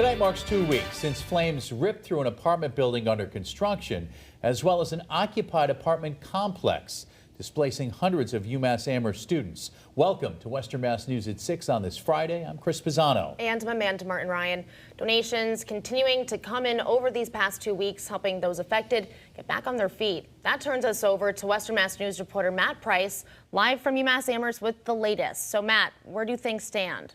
Tonight marks 2 weeks since flames ripped through an apartment building under construction, as well as an occupied apartment complex, displacing hundreds of UMass Amherst students. Welcome to Western Mass News at 6 on this Friday. I'm Chris Pisano. And I'm Amanda Martin Ryan. Donations continuing to come in over these past 2 weeks, helping those affected get back on their feet. That turns us over to Western Mass News reporter Matt Price, live from UMass Amherst with the latest. So Matt, where do things stand?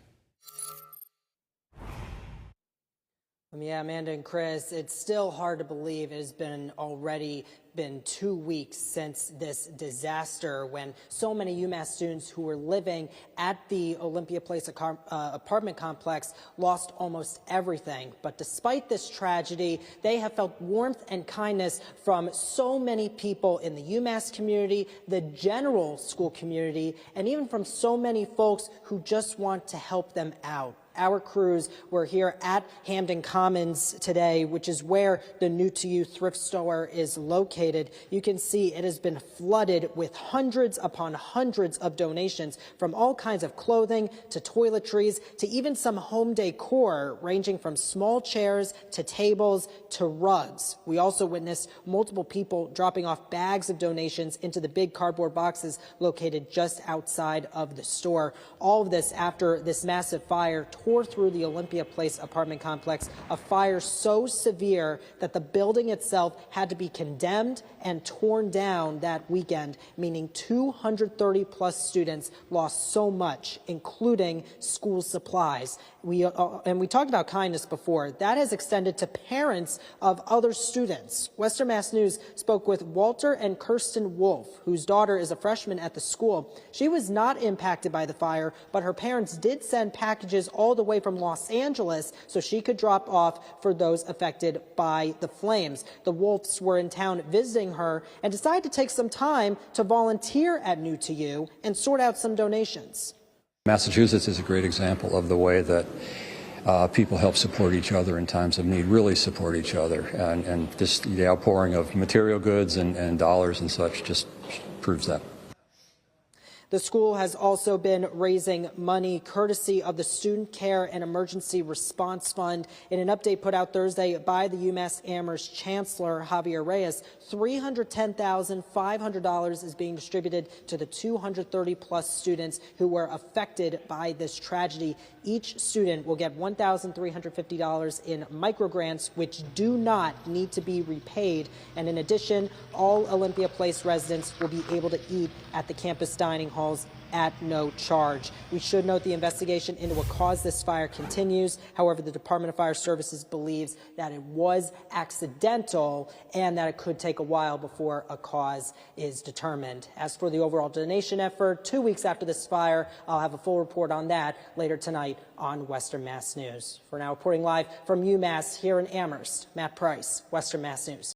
Yeah, Amanda and Chris, it's still hard to believe it has already been 2 weeks since this disaster when so many UMass students who were living at the Olympia Place apartment complex lost almost everything. But despite this tragedy, they have felt warmth and kindness from so many people in the UMass community, the general school community, and even from so many folks who just want to help them out. Our crews were here at Hamden Commons today, which is where the New to You thrift store is located. You can see it has been flooded with hundreds upon hundreds of donations from all kinds of clothing to toiletries to even some home decor, ranging from small chairs to tables to rugs. We also witnessed multiple people dropping off bags of donations into the big cardboard boxes located just outside of the store. All of this after this massive fire tore through the Olympia Place apartment complex, a fire so severe that the building itself had to be condemned and torn down that weekend, meaning 230 plus students lost so much, including school supplies. We talked about kindness before. That has extended to parents of other students. Western Mass News spoke with Walter and Kirsten Wolf, whose daughter is a freshman at the school. She was not impacted by the fire, but her parents did send packages all the way from Los Angeles so she could drop off for those affected by the flames. The Wolfs were in town visiting her and decided to take some time to volunteer at New to You and sort out some donations. Massachusetts is a great example of the way that people help support each other in times of need, really support each other. And just the outpouring of material goods and dollars and such just proves that. The school has also been raising money courtesy of the Student Care and Emergency Response Fund. In an update put out Thursday by the UMass Amherst Chancellor Javier Reyes, $310,500 is being distributed to the 230 plus students who were affected by this tragedy. Each student will get $1,350 in microgrants, which do not need to be repaid. And in addition, all Olympia Place residents will be able to eat at the campus dining halls at no charge. We should note the investigation into what caused this fire continues. However, the Department of Fire Services believes that it was accidental and that it could take a while before a cause is determined. As for the overall donation effort, 2 weeks after this fire, I'll have a full report on that later tonight on Western Mass News. For now, reporting live from UMass here in Amherst, Matt Price, Western Mass News.